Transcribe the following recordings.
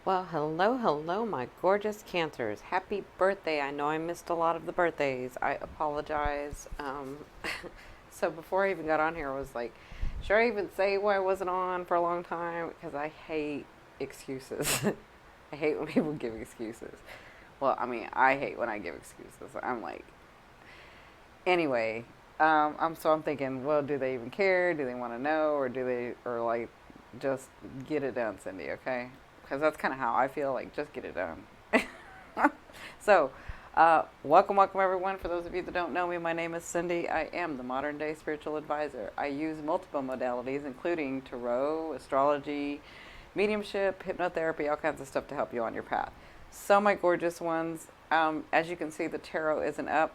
Well, hello, my gorgeous Cancers. Happy birthday. I know I missed a lot of the birthdays. I apologize. So before I even got on here, I was like, should I even say why I wasn't on for a long time? Because I hate excuses. I hate when people give excuses. Well, I mean, I hate when I give excuses. I'm like, anyway, I'm thinking, well, do they even care? Do they want to know, or do they, or like, just get it done, Cindy? Okay, because that's kind of how I feel. Like, just get it done. So, welcome everyone. For those of you that don't know me, my name is Cindy. I am the modern day spiritual advisor. I use multiple modalities, including tarot, astrology, mediumship, hypnotherapy, all kinds of stuff to help you on your path. So, my gorgeous ones, as you can see, the tarot isn't up.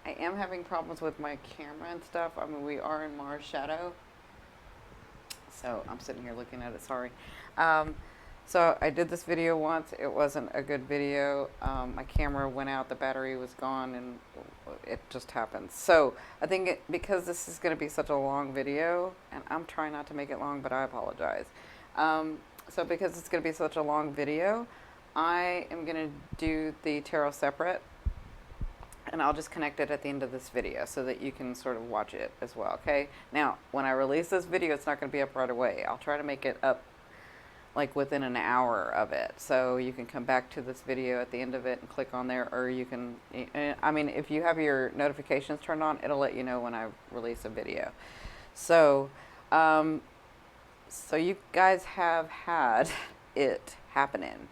I am having problems with my camera and stuff. I mean, we are in Mars shadow, so I'm sitting here looking at it. Sorry. Um, so I did this video once. It wasn't a good video. My camera went out, the battery was gone, and it just happened. So I think because this is going to be such a long video, and I'm trying not to make it long, but I apologize. So because it's going to be such a long video, I am going to do the tarot separate, and I'll just connect it at the end of this video so that you can sort of watch it as well, okay? Now, when I release this video, it's not going to be up right away. I'll try to make it up like within an hour of it. So you can come back to this video at the end of it and click on there, or you can, I mean, if you have your notifications turned on, it'll let you know when I release a video. So, so you guys have had it happening.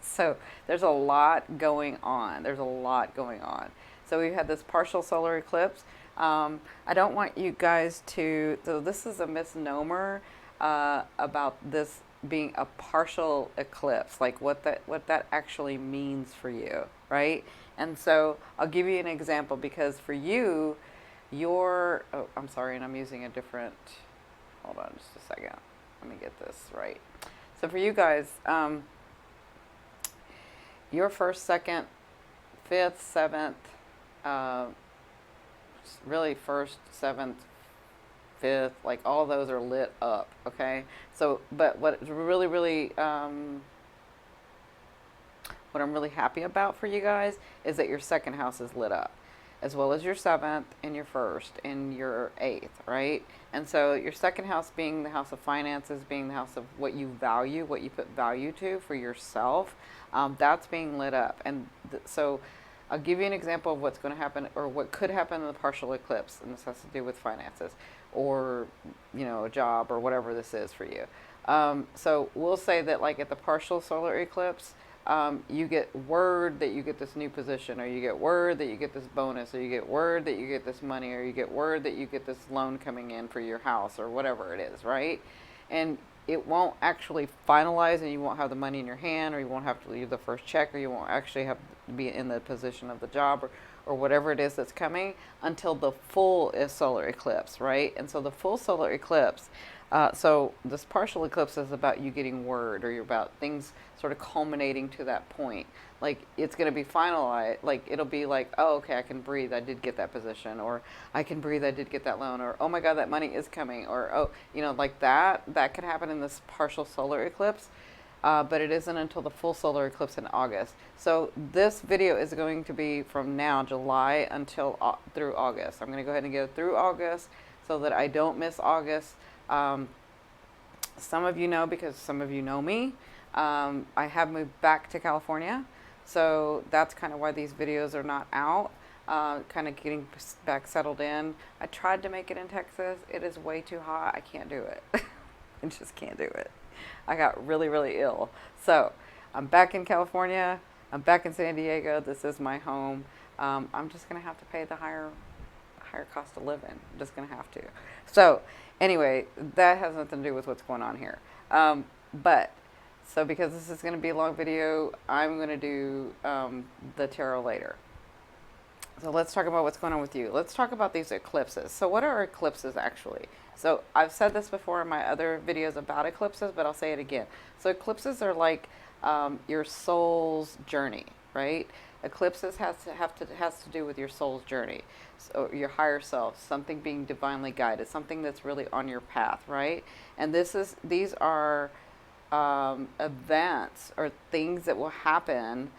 So there's a lot going on. There's a lot going on. So we've had this partial solar eclipse. I don't want you guys to, so this is a misnomer about this being a partial eclipse, like what that actually means for you, right? And so I'll give you an example, because for you, oh, I'm sorry, and I'm using a different, hold on just a second. Let me get this right. So for you guys, your first, second, fifth, seventh, really first, seventh, fifth, like all those are lit up, okay? So, but what really, what I'm really happy about for you guys is that your second house is lit up, as well as your seventh and your first and your eighth, right? And so your second house being the house of finances, being the house of what you value, what you put value to for yourself, that's being lit up. And so I'll give you an example of what's going to happen, or what could happen in the partial eclipse, and this has to do with finances, or, you know, a job, or whatever this is for you. So we'll say that, like, at the partial solar eclipse, you get word that you get this new position, or you get word that you get this bonus, or you get word that you get this money, or you get word that you get this loan coming in for your house, or whatever it is, right? And it won't actually finalize, and you won't have the money in your hand, or you won't have to leave the first check, or you won't actually have to be in the position of the job, or whatever it is that's coming, until the full solar eclipse, right? And so the full solar eclipse, so this partial eclipse is about you getting word, or you're about things sort of culminating to that point. Like, it's going to be finalized. Like, it'll be like, oh, okay, I can breathe. I did get that position. Or I can breathe. I did get that loan. Or, oh my God, that money is coming. Or, oh, you know, like that. That could happen in this partial solar eclipse. But it isn't until the full solar eclipse in August. So this video is going to be from now, July, until through August. I'm going to go ahead and get through August so that I don't miss August. Some of you know, because some of you know me, I have moved back to California. So that's kind of why these videos are not out. Kind of getting back settled in. I tried to make it in Texas. It is way too hot. I can't do it. I just can't do it. I got really ill. So I'm back in California. I'm back in San Diego. This is my home. I'm just going to have to pay the higher cost of living. I'm just going to have to. So anyway, that has nothing to do with what's going on here. But so because this is going to be a long video, I'm going to do the tarot later. So let's talk about what's going on with you. Let's talk about these eclipses. So what are eclipses actually? So I've said this before in my other videos about eclipses, but I'll say it again. So eclipses are like your soul's journey, right? Eclipses has to do with your soul's journey, so your higher self, something being divinely guided, something that's really on your path, right? And these are events or things that will happen,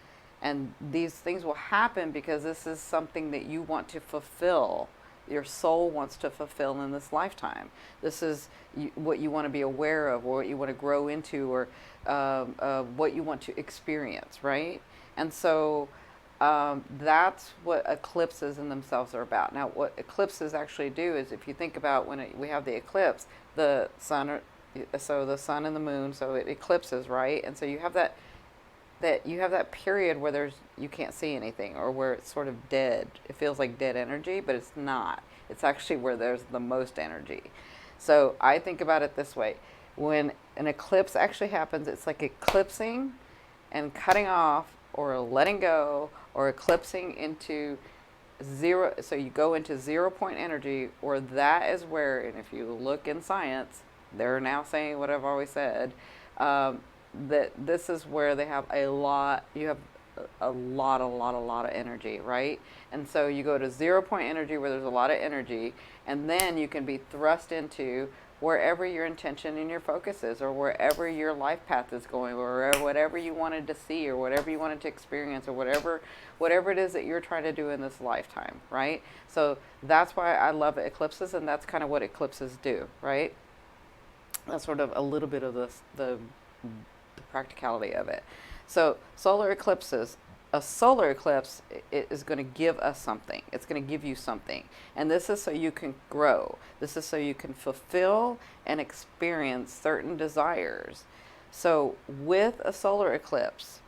and these things will happen because this is something that you want to fulfill. Your soul wants to fulfill in this lifetime. This is what you want to be aware of, or what you want to grow into, or what you want to experience, right? And so that's what eclipses in themselves are about. Now, what eclipses actually do is, if you think about when we have the eclipse, the sun, so the sun and the moon, so it eclipses, right? And so you have that period where you can't see anything, or where it's sort of dead. It feels like dead energy, but it's not. It's actually where there's the most energy. So I think about it this way: when an eclipse actually happens, it's like eclipsing and cutting off, or letting go, or eclipsing into zero. So you go into 0 point energy, or that is where, and if you look in science, they're now saying what I've always said, that this is where they have you have a lot of energy, right? And so you go to 0 point energy where there's a lot of energy, and then you can be thrust into wherever your intention and your focus is, or wherever your life path is going, or whatever you wanted to see, or whatever you wanted to experience, or whatever it is that you're trying to do in this lifetime, right? So that's why I love eclipses, and that's kind of what eclipses do, right? That's sort of a little bit of the practicality of it. So solar eclipses, a solar eclipse is going to give us something. It's going to give you something. And this is so you can grow. This is so you can fulfill and experience certain desires. So with a solar eclipse,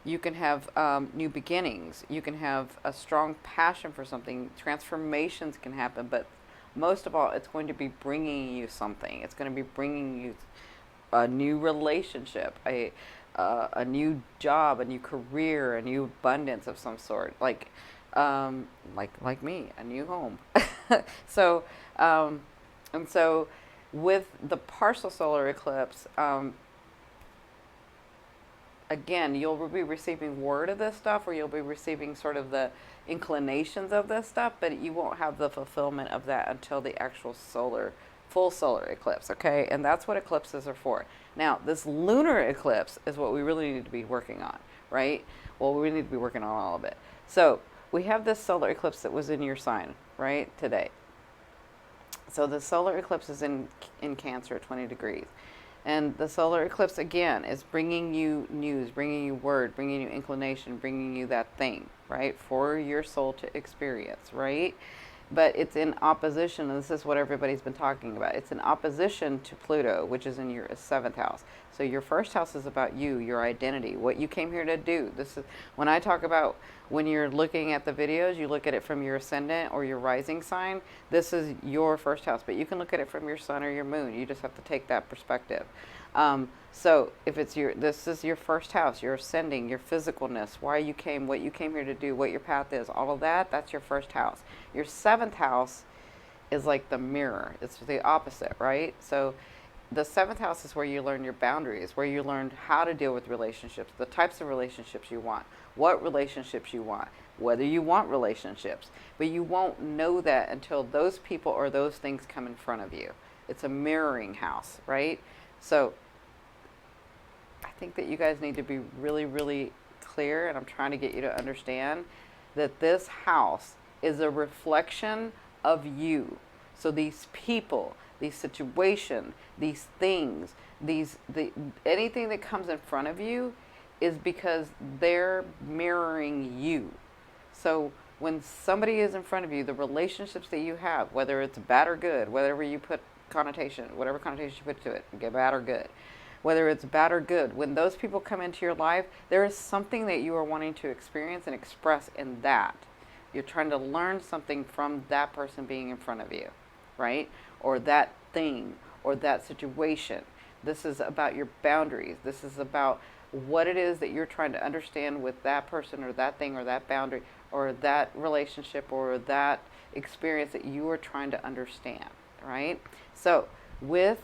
you can have new beginnings. You can have a strong passion for something. Transformations can happen. But most of all, it's going to be bringing you something. It's going to be bringing you a new relationship, a new job, a new career, a new abundance of some sort, like me, a new home. So, and so with the partial solar eclipse, again, you'll be receiving word of this stuff, or you'll be receiving sort of the inclinations of this stuff, but you won't have the fulfillment of that until the actual full solar eclipse, okay? And that's what eclipses are for. Now, this lunar eclipse is what we really need to be working on, right? Well, we need to be working on all of it. So we have this solar eclipse that was in your sign, right, today. So the solar eclipse is in Cancer, 20 degrees. And the solar eclipse, again, is bringing you news, bringing you word, bringing you inclination, bringing you that thing, right, for your soul to experience, right? But it's in opposition, and this is what everybody's been talking about. It's in opposition to Pluto, which is in your 7th house. So your 1st house is about you, your identity, what you came here to do. This is when I talk about, when you're looking at the videos, you look at it from your ascendant or your rising sign. This is your 1st house, but you can look at it from your sun or your moon. You just have to take that perspective. So if it's this is your 1st house, your ascending, your physicalness, why you came, what you came here to do, what your path is, all of that, that's your 1st house. Your 7th house is like the mirror. It's the opposite, right? So the 7th house is where you learn your boundaries, where you learn how to deal with relationships, the types of relationships you want, what relationships you want, whether you want relationships. But you won't know that until those people or those things come in front of you. It's a mirroring house, right? So I think that you guys need to be really, really clear, and I'm trying to get you to understand that this house is a reflection of you. So these people, these situations, these things, anything that comes in front of you is because they're mirroring you. So when somebody is in front of you, the relationships that you have, whether it's bad or good, whatever connotation you put to it, get bad or good, whether it's bad or good, when those people come into your life, there is something that you are wanting to experience and express in that. You're trying to learn something from that person being in front of you, right? Or that thing, or that situation. This is about your boundaries. This is about what it is that you're trying to understand with that person, or that thing, or that boundary, or that relationship, or that experience that you are trying to understand, right? So with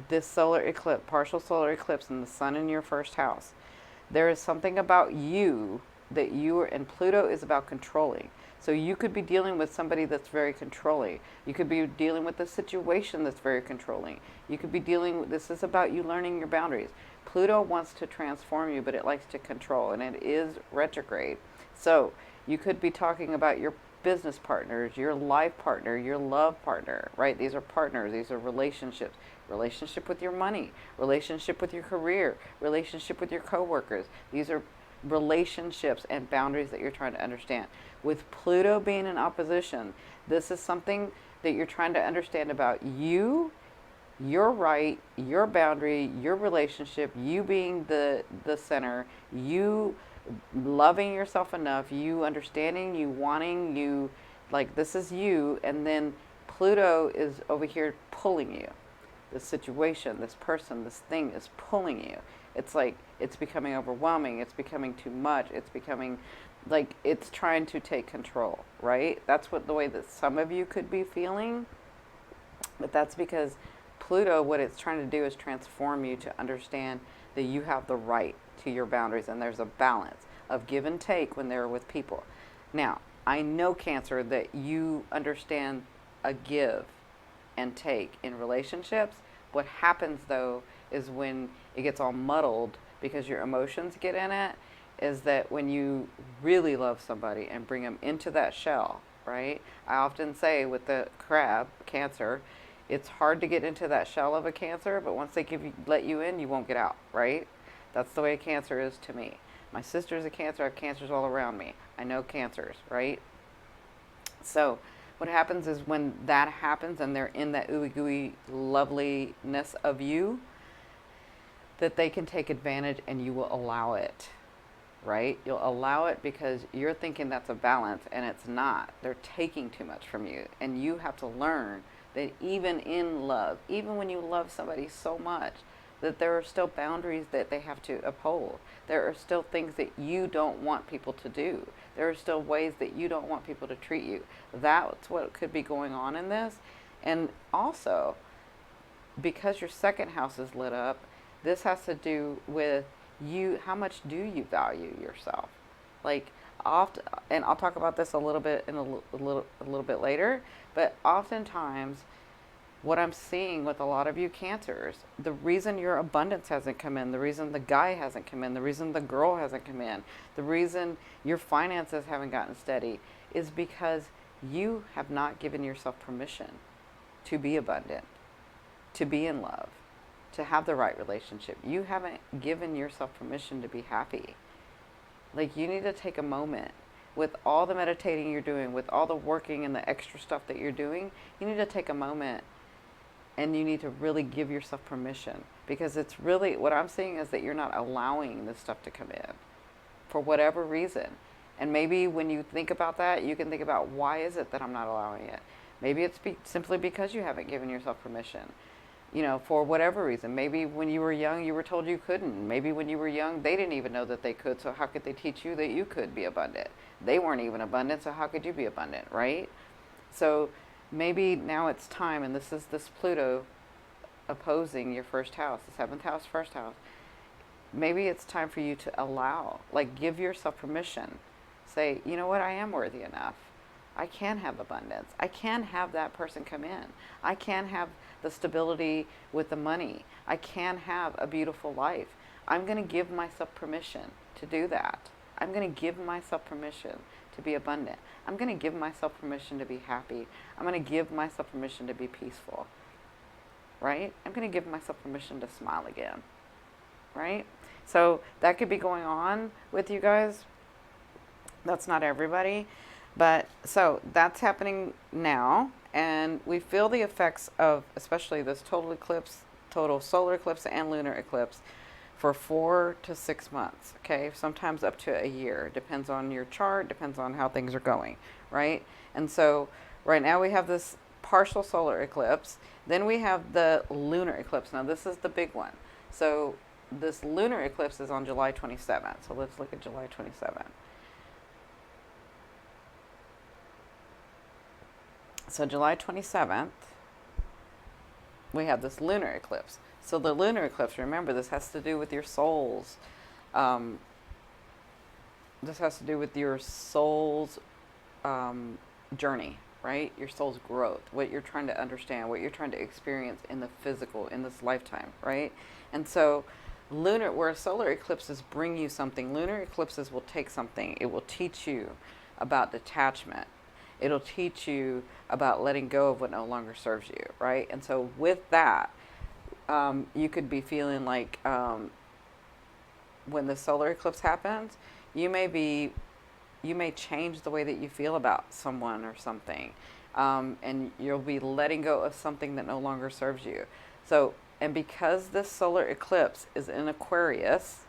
this solar eclipse, partial solar eclipse, and the sun in your 1st house, there is something about you that and Pluto is about controlling. So you could be dealing with somebody that's very controlling. You could be dealing with a situation that's very controlling. You could be this is about you learning your boundaries. Pluto wants to transform you, but it likes to control, and it is retrograde. So you could be talking about your business partners, your life partner, your love partner, right? These are partners, these are relationships. Relationship with your money, relationship with your career, relationship with your coworkers. These are relationships and boundaries that you're trying to understand. With Pluto being in opposition, this is something that you're trying to understand about you, your right, your boundary, your relationship, you being the center, you loving yourself enough, you understanding, you wanting, you like this is you, and then Pluto is over here pulling you. This situation, this person, this thing is pulling you. It's like it's becoming overwhelming, it's becoming too much, it's becoming like it's trying to take control, right? That's what the way that some of you could be feeling. But that's because Pluto, what it's trying to do is transform you to understand that you have the right to your boundaries, and there's a balance of give and take when they're with people. Now, I know, Cancer, that you understand a give and take in relationships. What happens though is when it gets all muddled because your emotions get in it, is that when you really love somebody and bring them into that shell, right? I often say with the crab, Cancer, it's hard to get into that shell of a Cancer, but once they let you in, you won't get out, right? That's the way a Cancer is to me. My sister's a Cancer, I have Cancers all around me. I know Cancers, right? So what happens is when that happens and they're in that ooey gooey loveliness of you, that they can take advantage and you will allow it, right? You'll allow it because you're thinking that's a balance, and it's not. They're taking too much from you, and you have to learn that even in love, even when you love somebody so much, that there are still boundaries that they have to uphold. There are still things that you don't want people to do. There are still ways that you don't want people to treat you. That's what could be going on in this. And also, because your second house is lit up, this has to do with you, how much do you value yourself? Like often, and I'll talk about this a little bit in a little bit later, but oftentimes what I'm seeing with a lot of you Cancers, the reason your abundance hasn't come in, the reason the guy hasn't come in, the reason the girl hasn't come in, the reason your finances haven't gotten steady is because you have not given yourself permission to be abundant, to be in love, to have the right relationship. You haven't given yourself permission to be happy. Like, you need to take a moment with all the meditating you're doing, with all the working and the extra stuff that you're doing. You need to take a moment and you need to really give yourself permission, because it's really what I'm seeing is that you're not allowing this stuff to come in for whatever reason. And maybe when you think about that, you can think about, why is it that I'm not allowing it? Maybe it's simply because you haven't given yourself permission, you know, for whatever reason. Maybe when you were young, you were told you couldn't. Maybe when you were young, they didn't even know that they could, so how could they teach you that you could be abundant? They weren't even abundant, so how could you be abundant, right? So maybe now it's time, and this is this Pluto opposing your first house, the seventh house, first house. Maybe it's time for you to allow, like, give yourself permission. Say, you know what, I am worthy enough. I can have abundance. I can have that person come in. I can have the stability with the money. I can have a beautiful life. I'm going to give myself permission to do that. I'm going to give myself permission to be abundant. I'm going to give myself permission to be happy. I'm going to give myself permission to be peaceful. Right? I'm going to give myself permission to smile again. Right? So that could be going on with you guys. That's not everybody. But so that's happening now. And we feel the effects of especially this total eclipse, total solar eclipse and lunar eclipse for 4 to 6 months, okay? Sometimes up to a year. Depends on your chart, depends on how things are going, right? And so right now we have this partial solar eclipse. Then we have the lunar eclipse. Now this is the big one. So this lunar eclipse is on July 27th. So let's look at July 27th. So July 27th, we have this lunar eclipse. So the lunar eclipse, remember, this has to do with your souls. This has to do with your soul's journey, right? Your soul's growth, what you're trying to understand, what you're trying to experience in the physical, in this lifetime, right? And so where solar eclipses bring you something, lunar eclipses will take something. It will teach you about detachment. It'll teach you about letting go of what no longer serves you, right? And so with that, you could be feeling like when the solar eclipse happens, you may be you may change the way that you feel about someone or something, and you'll be letting go of something that no longer serves you. So, and because this solar eclipse is in Aquarius,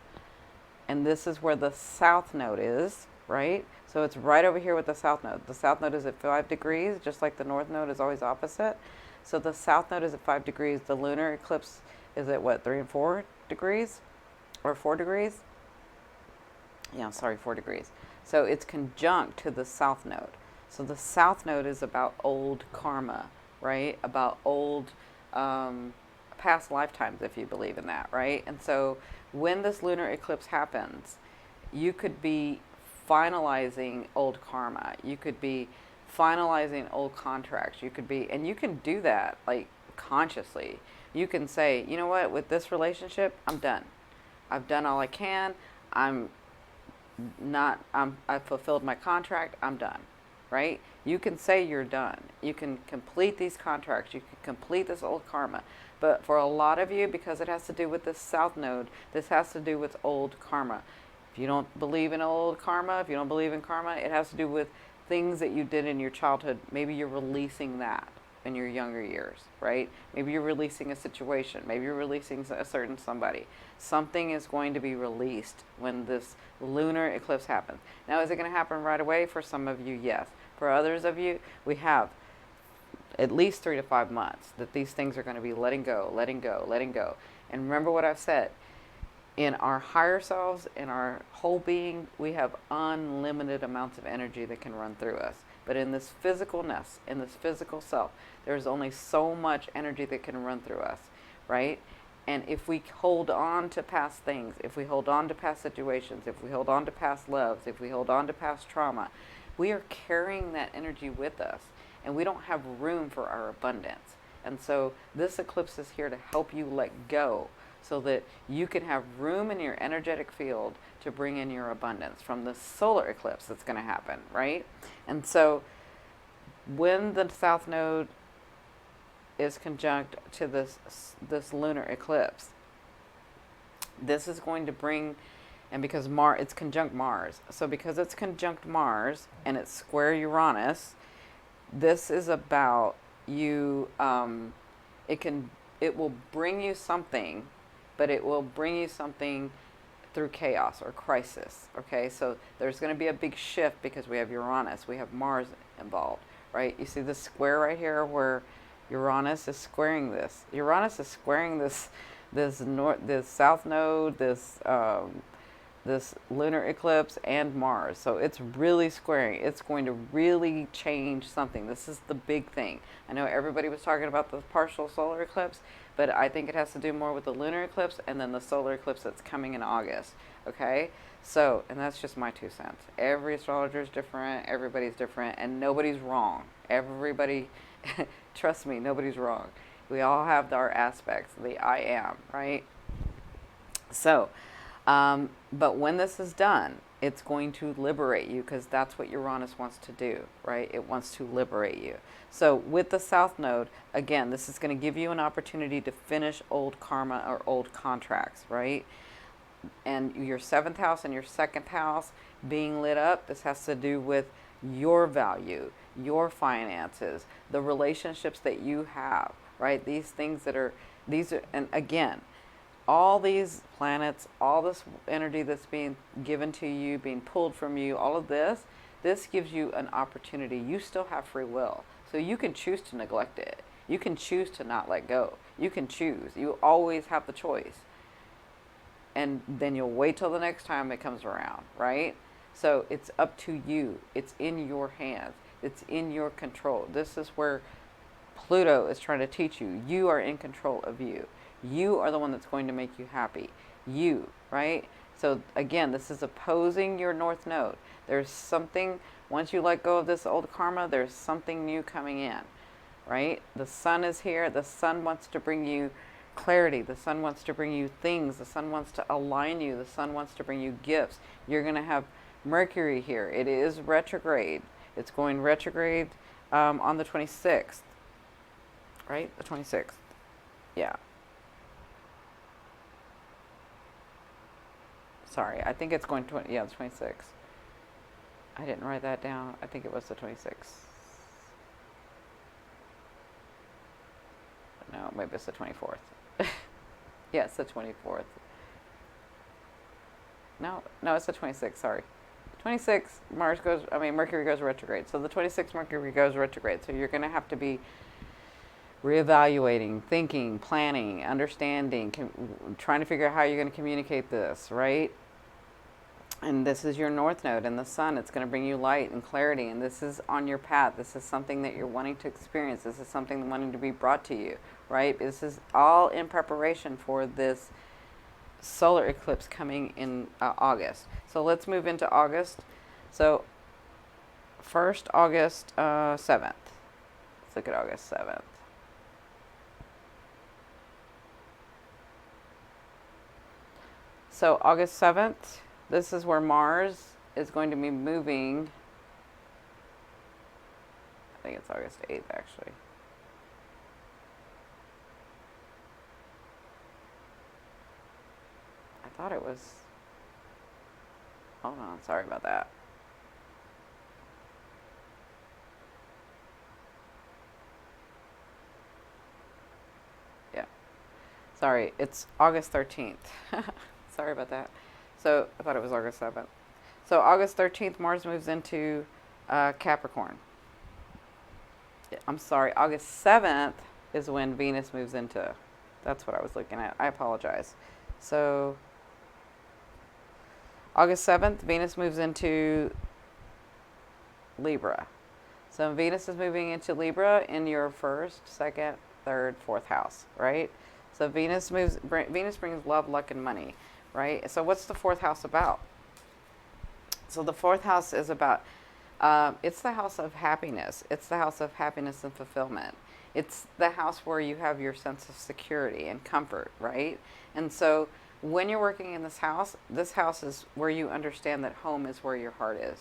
and this is where the south node is, right? So it's right over here with the south node. The south node is at 5 degrees, just like the north node is always opposite. So the south node is at 5 degrees. The lunar eclipse is at what, 3 and 4 degrees? Or 4 degrees? Yeah, sorry, 4 degrees. So it's conjunct to the south node. So the south node is about old karma, right? About old past lifetimes, if you believe in that, right? And so when this lunar eclipse happens, you could be finalizing old karma. You could be finalizing old contracts. You could be, and you can do that like consciously. You can say, you know what, with this relationship, I'm done. I've done all I can. I've fulfilled my contract. I'm done, right? You can say you're done. You can complete these contracts. You can complete this old karma. But for a lot of you, because it has to do with this south node, this has to do with old karma. If you don't believe in old karma, if you don't believe in karma, it has to do with things that you did in your childhood. Maybe you're releasing that in your younger years, right? Maybe you're releasing a situation. Maybe you're releasing a certain somebody. Something is going to be released when this lunar eclipse happens. Now, is it going to happen right away? For some of you, yes. For others of you, we have at least 3 to 5 months that these things are going to be letting go, letting go, letting go. And remember what I've said. In our higher selves, in our whole being, we have unlimited amounts of energy that can run through us. But in this physicalness, in this physical self, there's only so much energy that can run through us, right? And if we hold on to past things, if we hold on to past situations, if we hold on to past loves, if we hold on to past trauma, we are carrying that energy with us, and we don't have room for our abundance. And so this eclipse is here to help you let go, so that you can have room in your energetic field to bring in your abundance from the solar eclipse that's going to happen, right? And so when the south node is conjunct to this lunar eclipse, this is going to bring, and because it's conjunct Mars, so because it's conjunct Mars and it's square Uranus, this is about you, it will bring you something, but it will bring you something through chaos or crisis, okay? So there's going to be a big shift because we have Uranus, we have Mars involved, right? You see this square right here where Uranus is squaring this. Uranus is squaring this south node, this lunar eclipse, and Mars. So it's really squaring. It's going to really change something. This is the big thing. I know everybody was talking about the partial solar eclipse, but I think it has to do more with the lunar eclipse and then the solar eclipse that's coming in August. Okay? So, and that's just my 2 cents. Every astrologer is different. Everybody's different. And nobody's wrong. Everybody, trust me, nobody's wrong. We all have our aspects, the I am, right? So, but when this is done, it's going to liberate you, because that's what Uranus wants to do, right? It wants to liberate you. So with the south node, again, this is going to give you an opportunity to finish old karma or old contracts, right? And your 7th house and your 2nd house being lit up, this has to do with your value, your finances, the relationships that you have, right? These things that are, and again, all these planets, all this energy that's being given to you, being pulled from you, all of this gives you an opportunity. You still have free will. So you can choose to neglect it. You can choose to not let go. You can choose. You always have the choice. And then you'll wait till the next time it comes around, right? So it's up to you. It's in your hands. It's in your control. This is where Pluto is trying to teach you. You are in control of you. You are the one that's going to make you happy. You, right? So again, this is opposing your north node. There's something, once you let go of this old karma, there's something new coming in, right? The sun is here. The sun wants to bring you clarity. The sun wants to bring you things. The sun wants to align you. The sun wants to bring you gifts. You're going to have Mercury here. It is retrograde. It's going retrograde on the 26th, right? The 26th. Yeah. Sorry, I think it's going to, yeah, the 26th. I didn't write that down. I think it was the 26th. No, maybe it's the 24th. Yeah, it's the 24th. No, it's the 26th, sorry. 26th, Mercury goes retrograde. So the 26th, Mercury goes retrograde. So you're going to have to be reevaluating, thinking, planning, understanding, trying to figure out how you're going to communicate this, right? And this is your north node and the sun. It's going to bring you light and clarity. And this is on your path. This is something that you're wanting to experience. This is something wanting to be brought to you, right? This is all in preparation for this solar eclipse coming in August. So let's move into August. So first, August 7th. Let's look at August 7th. So August 7th, this is where Mars is going to be moving. I think it's August 8th, actually. I thought it was... Hold on, sorry about that. Yeah. Sorry, it's August 13th. Sorry about that. So I thought it was August 7th. So August 13th, Mars moves into Capricorn. I'm sorry, August 7th is when Venus moves into. That's what I was looking at. I apologize. So August 7th, Venus moves into Libra. So Venus is moving into Libra in your first, second, third, fourth house, right? So Venus brings love, luck, and money, right? So what's the fourth house about? So the fourth house is about, it's the house of happiness. It's the house of happiness and fulfillment. It's the house where you have your sense of security and comfort, right? And so when you're working in this house is where you understand that home is where your heart is.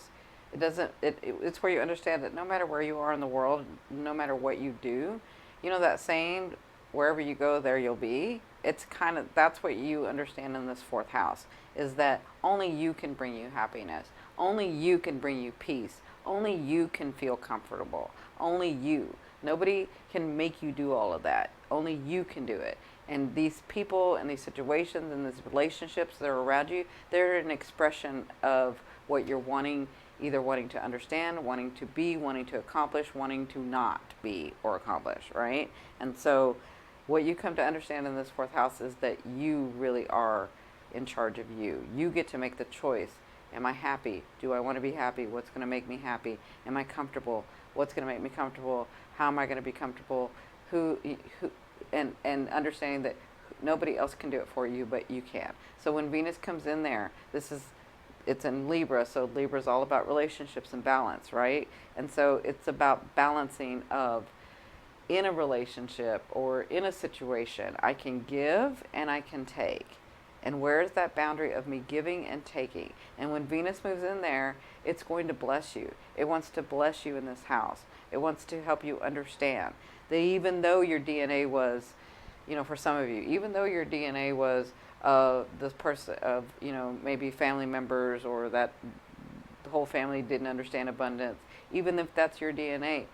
It's where you understand that no matter where you are in the world, no matter what you do, you know that saying, wherever you go, there you'll be. It's kind of, that's what you understand in this fourth house, is that only you can bring you happiness. Only you can bring you peace. Only you can feel comfortable. Only you. Nobody can make you do all of that. Only you can do it. And these people and these situations and these relationships that are around you, they're an expression of what you're wanting, either wanting to understand, wanting to be, wanting to accomplish, wanting to not be or accomplish, right? And so what you come to understand in this fourth house is that you really are in charge of you. You get to make the choice. Am I happy? Do I want to be happy? What's going to make me happy? Am I comfortable? What's going to make me comfortable? How am I going to be comfortable? And understanding that nobody else can do it for you, but you can. So when Venus comes in there, it's in Libra, so Libra is all about relationships and balance, right? And so it's about balancing of, in a relationship or in a situation, I can give and I can take. And where's that boundary of me giving and taking? And when Venus moves in there, it's going to bless you. It wants to bless you in this house. It wants to help you understand that even though your DNA was, for some of you, even though your DNA was this person of, maybe family members, or that the whole family didn't understand abundance, even if that's your DNA,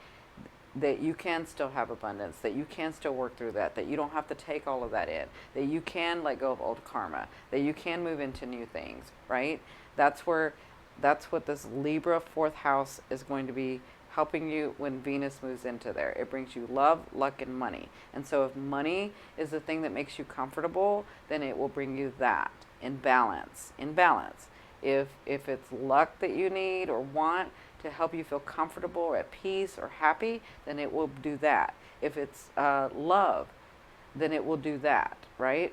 that you can still have abundance, that you can still work through that you don't have to take all of that in, that you can let go of old karma, that you can move into new things, right? That's what this Libra fourth house is going to be helping you when Venus moves into there. It brings you love, luck, and money. And so if money is the thing that makes you comfortable, then it will bring you that in balance. If it's luck that you need or want to help you feel comfortable or at peace or happy, then it will do that. If it's love, then it will do that, right?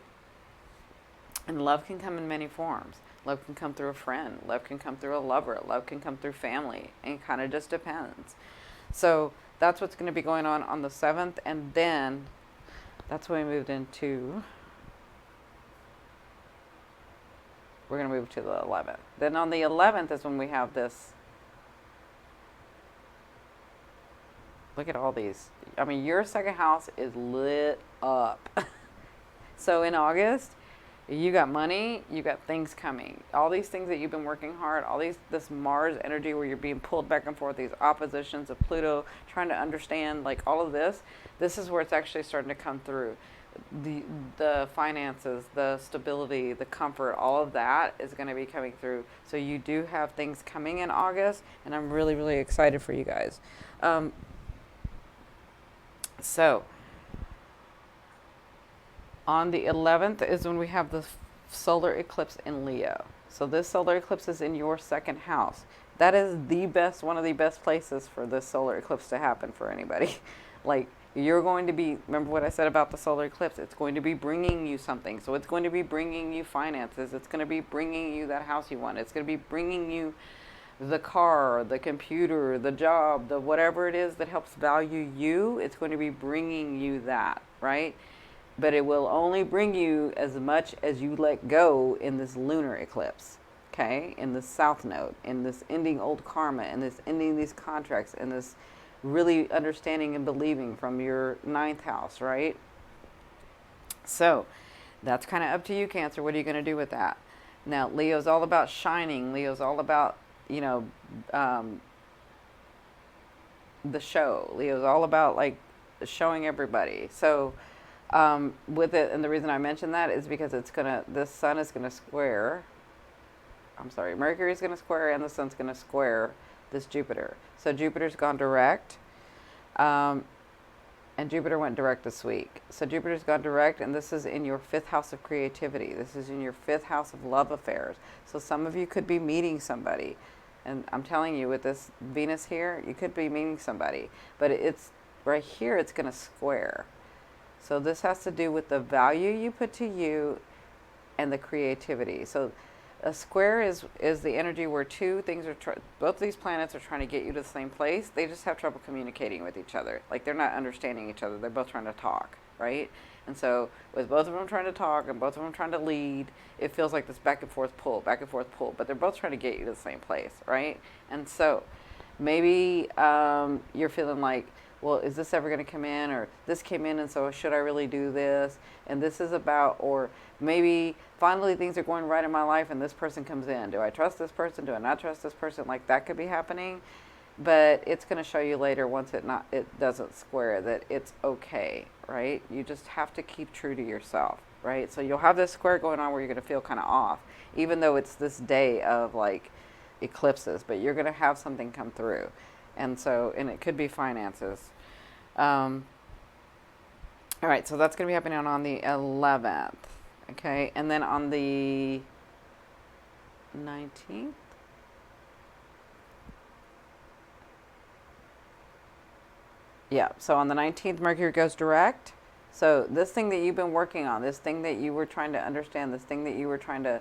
And love can come in many forms. Love can come through a friend. Love can come through a lover. Love can come through family. And it kind of just depends. So that's what's going to be going on the 7th. And then That's when we moved into. We're going to move to the 11th. Then on the 11th is when we have this. Look at all these. I mean, your second house is lit up. So in August, you got money, you got things coming. All these things that you've been working hard, this Mars energy where you're being pulled back and forth, these oppositions of Pluto, trying to understand like all of this. This is where it's actually starting to come through. The finances, the stability, the comfort, all of that is going to be coming through. So you do have things coming in August, and I'm really, really excited for you guys. So on the 11th is when we have the solar eclipse in Leo. So this solar eclipse is in your second house. That is the best, one of the best places for this solar eclipse to happen for anybody. Like, you're going to be, remember what I said about the solar eclipse? It's going to be bringing you something. So it's going to be bringing you finances. It's going to be bringing you that house you want. It's going to be bringing you the car, the computer, the job, the whatever it is that helps value you. It's going to be bringing you that, right? But it will only bring you as much as you let go in this lunar eclipse, okay? In this south node, in this ending old karma, in this ending these contracts, in this really understanding and believing from your 9th house, right? So that's kind of up to you, Cancer. What are you going to do with that? Now, Leo's all about shining. Leo's all about, you know, the show. Leo's all about like showing everybody. So with it, and the reason I mention that is because this sun is gonna square. Mercury's gonna square, and the sun's gonna square this Jupiter. So Jupiter's gone direct, and Jupiter went direct this week. So Jupiter's gone direct, and this is in your 5th house of creativity. This is in your 5th house of love affairs. So some of you could be meeting somebody, and I'm telling you, with this Venus here, you could be meeting somebody, but it's right here. It's gonna square. So this has to do with the value you put to you and the creativity. So a square is the energy where two things are, both these planets are trying to get you to the same place. They just have trouble communicating with each other. Like, they're not understanding each other. They're both trying to talk, right? And so with both of them trying to talk and both of them trying to lead, it feels like this back and forth pull, but they're both trying to get you to the same place, right? And so maybe you're feeling like, well, is this ever going to come in? Or this came in, and so should I really do this? And this is about, or maybe finally things are going right in my life and this person comes in. Do I trust this person? Do I not trust this person? Like, that could be happening. But it's going to show you later, once it doesn't square, that it's okay, right? You just have to keep true to yourself, right? So you'll have this square going on where you're going to feel kind of off, even though it's this day of like eclipses, but you're going to have something come through. And it could be finances. All right, so that's going to be happening on the 11th, okay? And then on the 19th? Yeah, so on the 19th, Mercury goes direct. So this thing that you've been working on, this thing that you were trying to understand, this thing that you were trying to...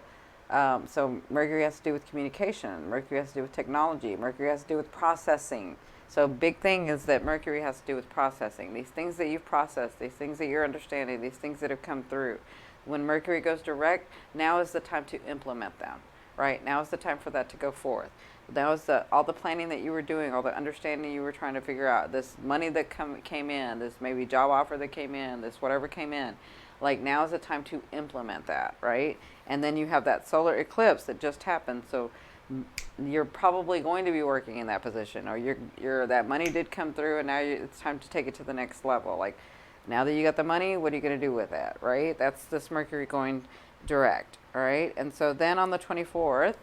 so Mercury has to do with communication. Mercury has to do with technology. Mercury has to do with processing. So big thing is that Mercury has to do with processing. These things that you've processed, these things that you're understanding, these things that have come through. When Mercury goes direct, now is the time to implement them, right? Now is the time for that to go forth. Now is all the planning that you were doing, all the understanding you were trying to figure out, this money that came in, this maybe job offer that came in, this whatever came in. Like, now is the time to implement that, right? And then you have that solar eclipse that just happened. So you're probably going to be working in that position, or that money did come through, and now it's time to take it to the next level. Like, now that you got the money, what are you going to do with that, right? That's this Mercury going direct, all right? And so then on the 24th,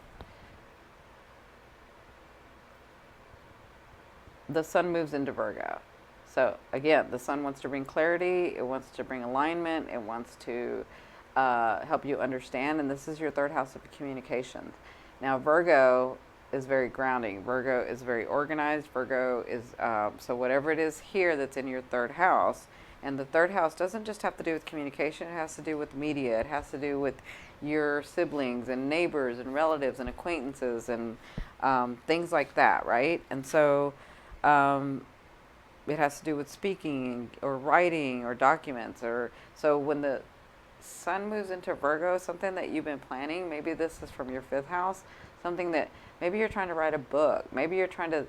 the sun moves into Virgo. So again, the sun wants to bring clarity, it wants to bring alignment, it wants to help you understand, and this is your 3rd house of communications. Now, Virgo is very grounding. Virgo is very organized. Virgo is, so whatever it is here that's in your 3rd house, and the 3rd house doesn't just have to do with communication, it has to do with media, it has to do with your siblings and neighbors and relatives and acquaintances and things like that, right? And so it has to do with speaking or writing or documents. Or so when the sun moves into Virgo, something that you've been planning, maybe this is from your fifth house, something that maybe you're trying to write a book, maybe you're trying to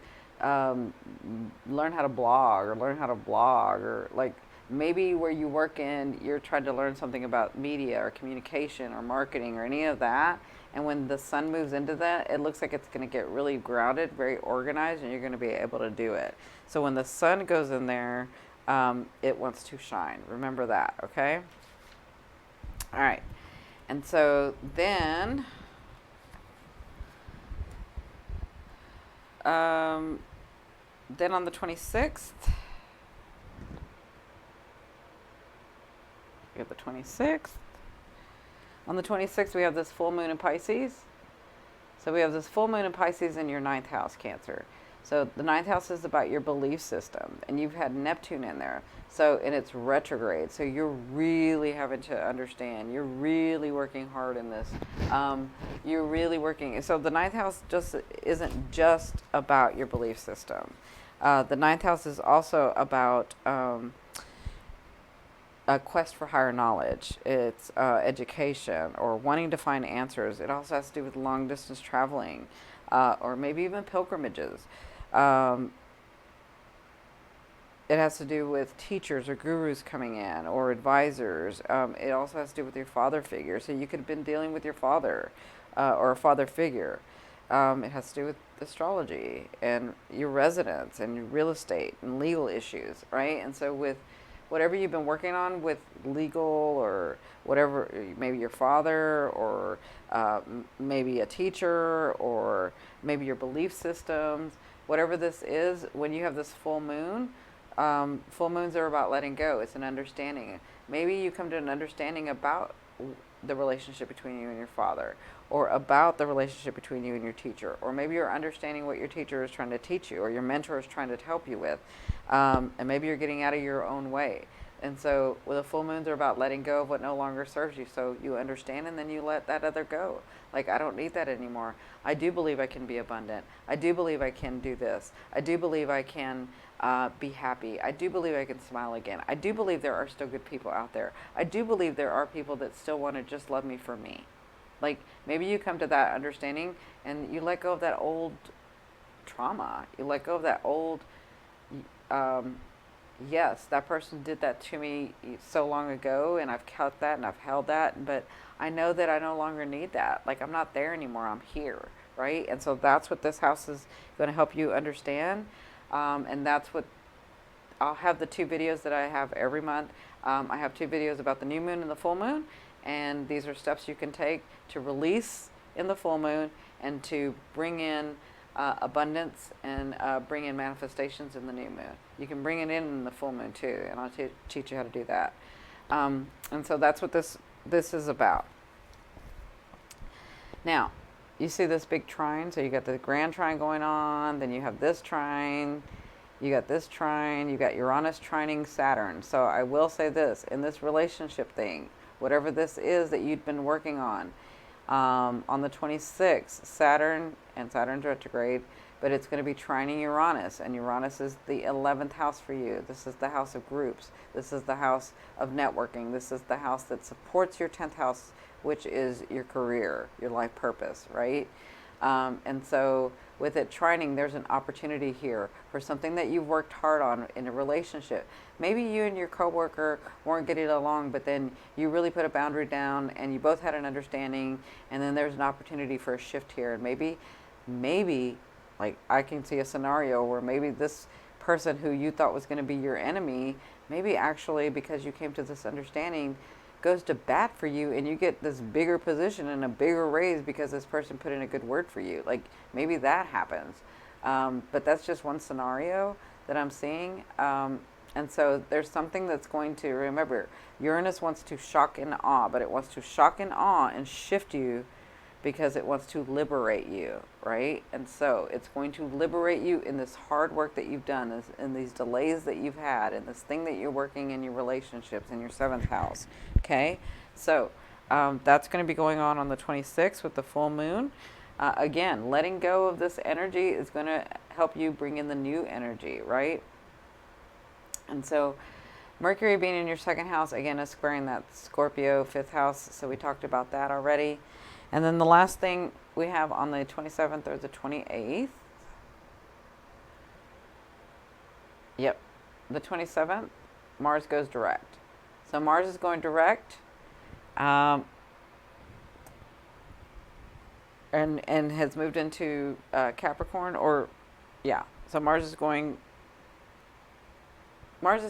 learn how to blog or learn how to blog, or like maybe where you work in, you're trying to learn something about media or communication or marketing or any of that. And when the sun moves into that, it looks like it's going to get really grounded, very organized, and you're going to be able to do it. So when the sun goes in there, it wants to shine. Remember that, okay? All right. And so then on the 26th, we have the 26th. On the 26th, we have this full moon in Pisces. So we have this full moon in Pisces in your ninth house, Cancer. So the ninth house is about your belief system, and you've had Neptune in there. So, and it's retrograde. So you're really having to understand. You're really working hard in this. You're really working. So the ninth house just isn't just about your belief system. The ninth house is also about a quest for higher knowledge. It's education or wanting to find answers. It also has to do with long distance traveling, or maybe even pilgrimages. It has to do with teachers or gurus coming in or advisors. It also has to do with your father figure. So you could have been dealing with your father or a father figure. It has to do with astrology and your residence and your real estate and legal issues, right? And so with whatever you've been working on with legal or whatever, maybe your father or maybe a teacher or maybe your belief systems, whatever this is, when you have this full moon, full moons are about letting go. It's an understanding. Maybe you come to an understanding about the relationship between you and your father, or about the relationship between you and your teacher, or maybe you're understanding what your teacher is trying to teach you or your mentor is trying to help you with, and maybe you're getting out of your own way. And so well, the full moons are about letting go of what no longer serves you. So you understand, and then you let that other go. Like, I don't need that anymore. I do believe I can be abundant. I do believe I can do this. I do believe I can be happy. I do believe I can smile again. I do believe there are still good people out there. I do believe there are people that still want to just love me for me. Like, maybe you come to that understanding and you let go of that old trauma. You let go of that old, yes, that person did that to me so long ago, and I've kept that and I've held that, but I know that I no longer need that. Like, I'm not there anymore. I'm here, right? And so that's what this house is going to help you understand. And that's what I'll have the 2 videos that I have every month. I have 2 videos about the new moon and the full moon, and these are steps you can take to release in the full moon and to bring in abundance and bring in manifestations in the new moon. You can bring it in the full moon too, and I'll teach you how to do that. And so that's what this is about. Now, you see this big trine, so you got the grand trine going on, then you have this trine, you got this trine, you got Uranus trining Saturn. So I will say this, in this relationship thing, whatever this is that you've been working on the 26th, Saturn, and Saturn's retrograde, but it's going to be trining Uranus, and Uranus is the 11th house for you. This is the house of groups. This is the house of networking. This is the house that supports your 10th house, which is your career, your life purpose, right? And so with it trining, there's an opportunity here for something that you've worked hard on in a relationship. Maybe you and your coworker weren't getting along, but then you really put a boundary down and you both had an understanding, and then there's an opportunity for a shift here. And maybe, like, I can see a scenario where maybe this person who you thought was going to be your enemy, maybe actually, because you came to this understanding, goes to bat for you, and you get this bigger position and a bigger raise because this person put in a good word for you. Like, maybe that happens. But that's just one scenario that I'm seeing. And so there's something that's going to, remember, Uranus wants to shock and awe, but it wants to shock and awe and shift you because it wants to liberate you, right? And so it's going to liberate you in this hard work that you've done, in these delays that you've had, in this thing that you're working in your relationships, in your 7th house, okay? So that's going to be going on the 26th with the full moon. Again, letting go of this energy is going to help you bring in the new energy, right? And so Mercury being in your second house, again, is squaring that Scorpio fifth house. So we talked about that already. And then the last thing we have on the 27th or the 28th. Yep. The 27th, Mars goes direct. So Mars is going direct. And has moved into Capricorn, or yeah. So Mars is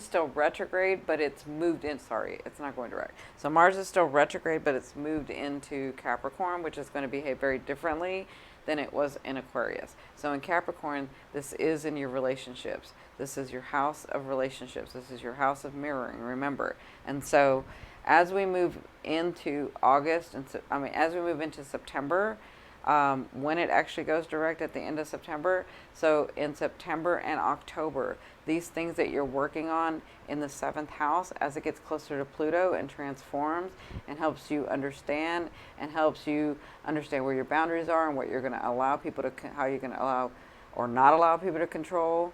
still retrograde, but it's moved in. Sorry, it's not going direct. So Mars is still retrograde, but it's moved into Capricorn, which is going to behave very differently than it was in Aquarius. So in Capricorn, this is in your relationships. This is your house of relationships. This is your house of mirroring, remember. And so as we move into August, as we move into September, when it actually goes direct at the end of September. So in September and October, these things that you're working on in the seventh house, as it gets closer to Pluto and transforms and helps you understand where your boundaries are and what you're going to allow people to, how you're going to allow or not allow people to control,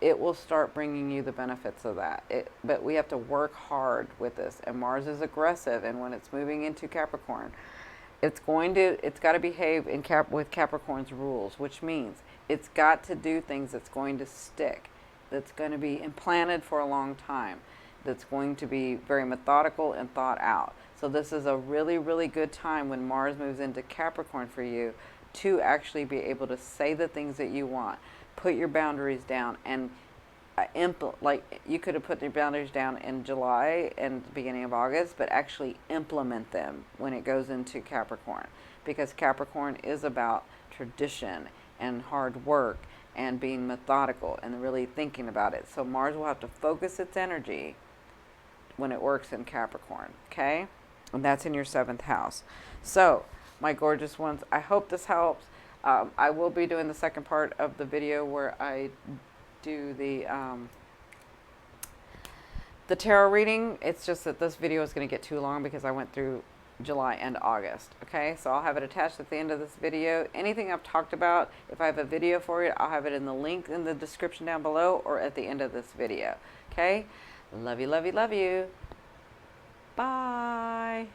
it will start bringing you the benefits of that. But we have to work hard with this. And Mars is aggressive, and when it's moving into Capricorn, it's got to behave with Capricorn's rules, which means it's got to do things that's going to stick, that's going to be implanted for a long time, that's going to be very methodical and thought out. So this is a really, really good time when Mars moves into Capricorn for you to actually be able to say the things that you want, put your boundaries down, and like you could have put your boundaries down in July and the beginning of August, but actually implement them when it goes into Capricorn, because Capricorn is about tradition and hard work and being methodical and really thinking about it. So Mars will have to focus its energy when it works in Capricorn, okay? And that's in your seventh house. So my gorgeous ones, I hope this helps. I will be doing the second part of the video where I do the tarot reading. It's just that this video is going to get too long because I went through July and August. Okay, so I'll have it attached at the end of this video. Anything I've talked about, if I have a video for it, I'll have it in the link in the description down below or at the end of this video. Okay, love you, love you, love you. Bye.